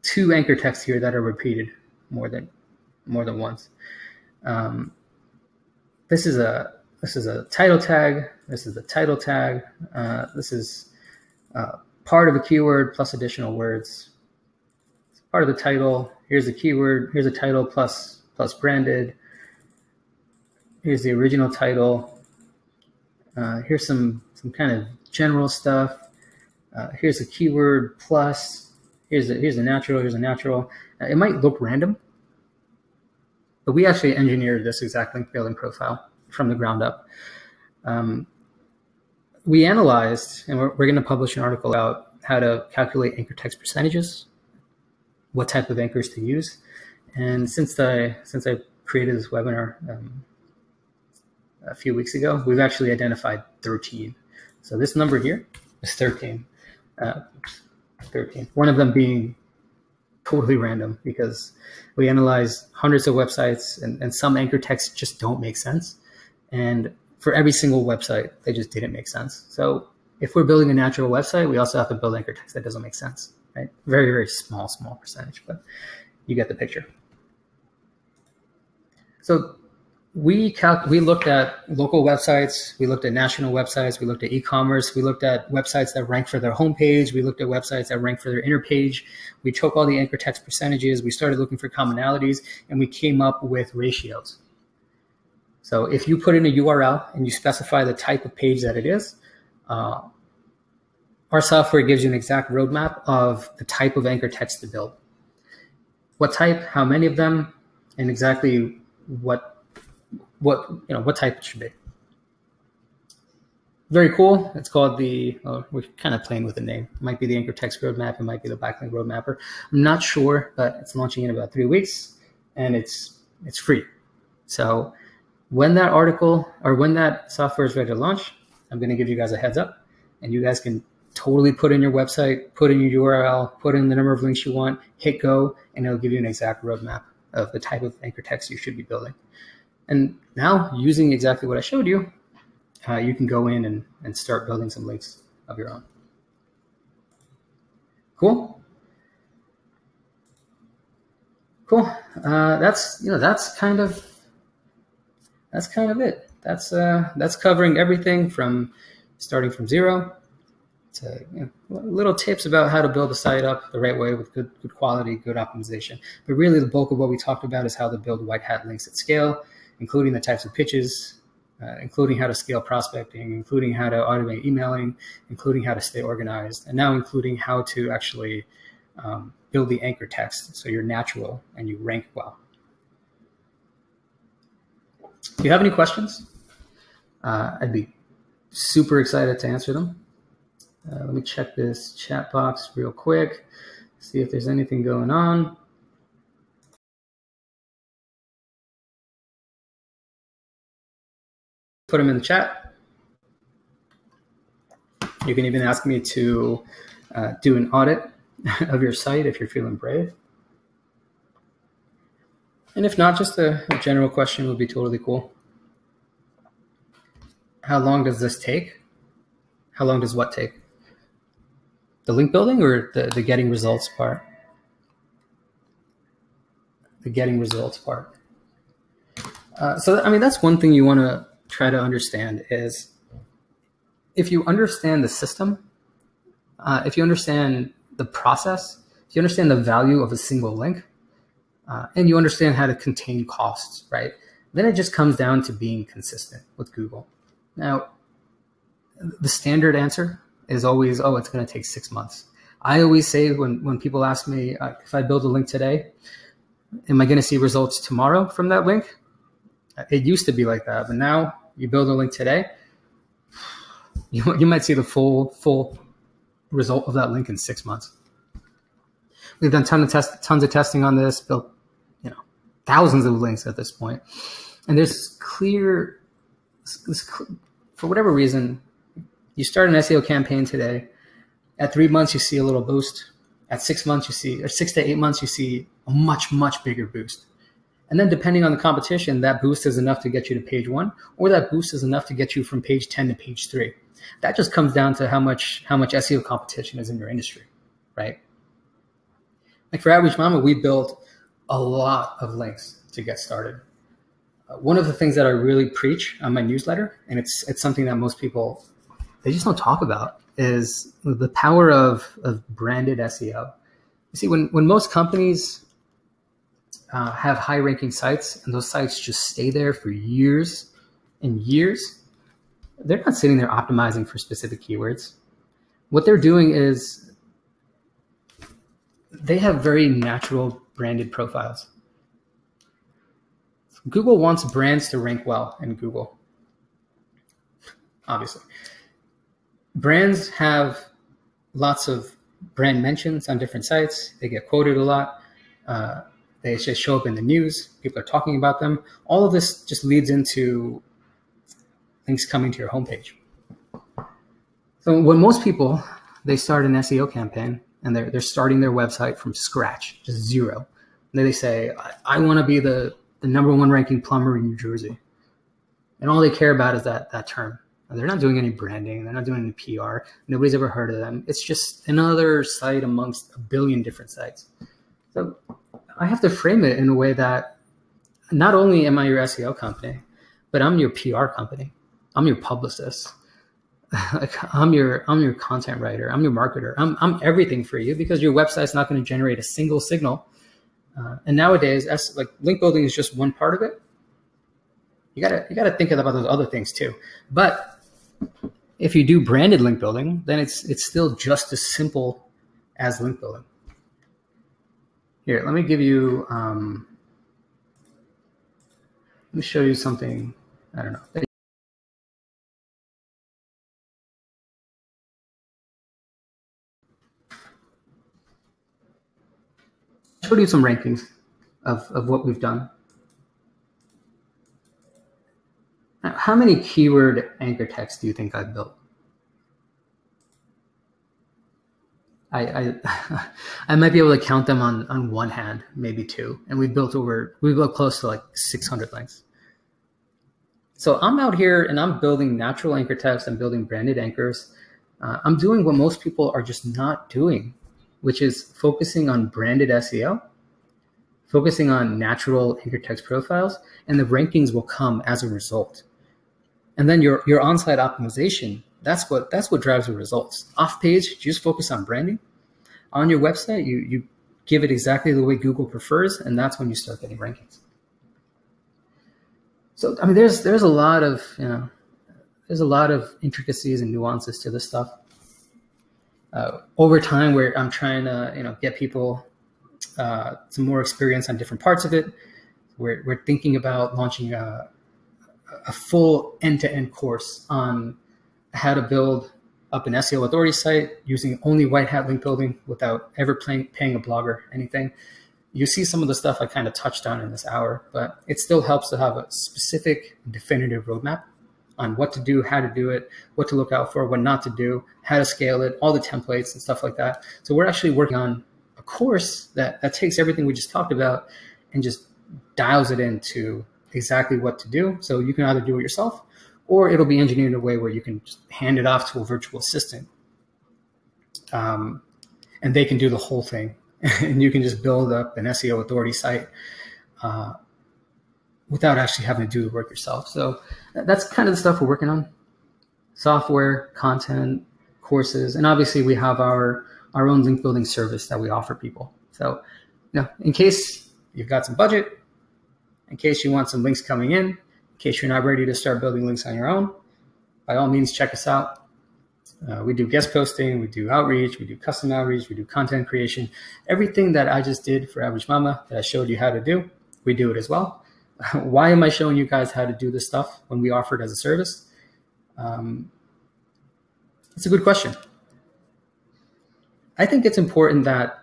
2 anchor texts here that are repeated more than once. This is a title tag. This is the title tag. This is part of a keyword plus additional words. It's part of the title. Here's the keyword. Here's a title plus branded. Here's the original title. Here's some kind of general stuff. Here's a keyword plus. Here's a natural. Here's a natural. It might look random, but we actually engineered this exact link building profile from the ground up. We analyzed, and we're going to publish an article about how to calculate anchor text percentages, what type of anchors to use. And since I created this webinar a few weeks ago, we've actually identified 13. So this number here is 13. 13. One of them being totally random because we analyzed hundreds of websites and some anchor texts just don't make sense. And for every single website, they just didn't make sense. So if we're building a natural website, we also have to build anchor text that doesn't make sense, right? Very, very small percentage, but you get the picture. So we looked at local websites, we looked at national websites, we looked at e-commerce, we looked at websites that rank for their homepage, we looked at websites that rank for their inner page. We took all the anchor text percentages, we started looking for commonalities, and we came up with ratios. So if you put in a URL and you specify the type of page that it is, our software gives you an exact roadmap of the type of anchor text to build. What type, how many of them, and exactly what type it should be. Very cool. It's called we're kind of playing with the name. It might be the anchor text roadmap. It might be the backlink roadmapper. I'm not sure, but it's launching in about 3 weeks and it's free. So when that article or when that software is ready to launch, I'm going to give you guys a heads up and you guys can totally put in your website, put in your URL, put in the number of links you want, hit go, and it'll give you an exact roadmap of the type of anchor text you should be building. And now, using exactly what I showed you, you can go in and start building some links of your own. Cool. Cool. That's kind of it. That's covering everything from starting from zero to little tips about how to build a site up the right way with good quality, good optimization. But really, the bulk of what we talked about is how to build white hat links at scale, including the types of pitches, including how to scale prospecting, including how to automate emailing, including how to stay organized, and now including how to actually build the anchor text so you're natural and you rank well. If you have any questions, I'd be super excited to answer them. Let me check this chat box real quick, see if there's anything going on. Put them in the chat. You can even ask me to do an audit of your site if you're feeling brave. And if not, just a general question would be totally cool. How long does this take? How long does what take? The link building or the getting results part? The getting results part. So, I mean, that's one thing you want to try to understand is if you understand the system, if you understand the process, if you understand the value of a single link, and you understand how to contain costs, right? Then it just comes down to being consistent with Google. Now, the standard answer is always, oh, it's going to take 6 months. I always say when people ask me, if I build a link today, am I going to see results tomorrow from that link? It used to be like that, but now you build a link today, you might see the full result of that link in 6 months. We've done tons of testing on this, built thousands of links at this point, and there's clear, for whatever reason, you start an SEO campaign today. At 3 months, you see a little boost. At 6 months, you see, or 6 to 8 months, you see a much bigger boost. And then depending on the competition, that boost is enough to get you to page 1, or that boost is enough to get you from page 10 to page 3. That just comes down to how much SEO competition is in your industry, right? Like for OutreachMama, we built a lot of links to get started. One of the things that I really preach on my newsletter, and it's something that most people, they just don't talk about, is the power of branded SEO. You see, when most companies have high-ranking sites and those sites just stay there for years and years, they're not sitting there optimizing for specific keywords. What they're doing is they have very natural branded profiles. Google wants brands to rank well in Google, obviously. Brands have lots of brand mentions on different sites. They get quoted a lot. They just show up in the news. People are talking about them. All of this just leads into links coming to your homepage. So when most people, they start an SEO campaign and they're starting their website from scratch, just zero. And then they say, I want to be the #1 ranking plumber in New Jersey. And all they care about is that term. And they're not doing any branding. They're not doing any PR. Nobody's ever heard of them. It's just another site amongst a billion different sites. So I have to frame it in a way that not only am I your SEO company, but I'm your PR company. I'm your publicist. I'm your content writer. I'm your marketer. I'm everything for you, because your website's not going to generate a single signal. And nowadays, like link building is just one part of it. You gotta think about those other things too. But if you do branded link building, then it's still just as simple as link building. Here, let me give you. Let me show you something. I don't know. I showed you some rankings of what we've done. Now, how many keyword anchor texts do you think I've built? I might be able to count them on one hand, maybe two, and we built close to like 600 links. So I'm out here and I'm building natural anchor text. I'm building branded anchors. I'm doing what most people are just not doing, which is focusing on branded SEO, focusing on natural anchor text profiles, and the rankings will come as a result. And then your on-site optimization, that's what drives the results. Off page, you just focus on branding. On your website, you give it exactly the way Google prefers, and that's when you start getting rankings. So I mean, there's a lot of intricacies and nuances to this stuff. Over time, where I'm trying to get people some more experience on different parts of it. We're thinking about launching a full end-to-end course on how to build up an SEO authority site using only white hat link building without ever paying a blogger anything. You see some of the stuff I kind of touched on in this hour, but it still helps to have a specific, definitive roadmap on what to do, how to do it, what to look out for, what not to do, how to scale it, all the templates and stuff like that. So we're actually working on a course that takes everything we just talked about and just dials it into exactly what to do. So you can either do it yourself, or it'll be engineered in a way where you can just hand it off to a virtual assistant. And they can do the whole thing. And you can just build up an SEO authority site without actually having to do the work yourself. So that's kind of the stuff we're working on. Software, content, courses, and obviously we have our own link building service that we offer people. So in case you've got some budget, in case you want some links coming in case you're not ready to start building links on your own, by all means, check us out. We do guest posting, we do outreach, we do custom outreach, we do content creation. Everything that I just did for OutreachMama that I showed you how to do, we do it as well. Why am I showing you guys how to do this stuff when we offer it as a service? It's a good question. I think it's important that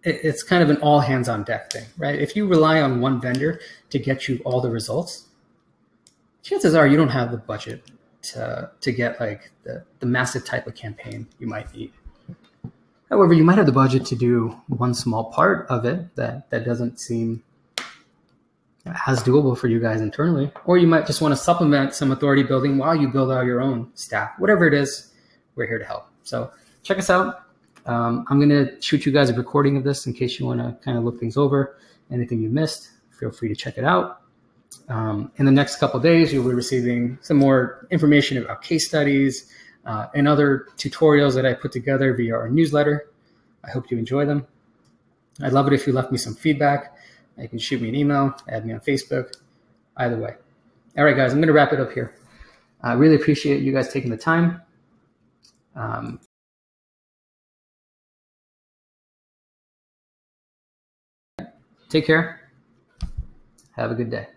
it's kind of an all hands on deck thing, right? If you rely on one vendor to get you all the results, chances are you don't have the budget to get like the massive type of campaign you might need. However, you might have the budget to do one small part of it that doesn't seem as doable for you guys internally, or you might just want to supplement some authority building while you build out your own staff. Whatever it is, we're here to help. So check us out. I'm going to shoot you guys a recording of this in case you want to kind of look things over, anything you missed. feel free to check it out. In the next couple of days, you'll be receiving some more information about case studies and other tutorials that I put together via our newsletter. I hope you enjoy them. I'd love it if you left me some feedback. You can shoot me an email, add me on Facebook, either way. All right, guys, I'm going to wrap it up here. I really appreciate you guys taking the time. Take care. Have a good day.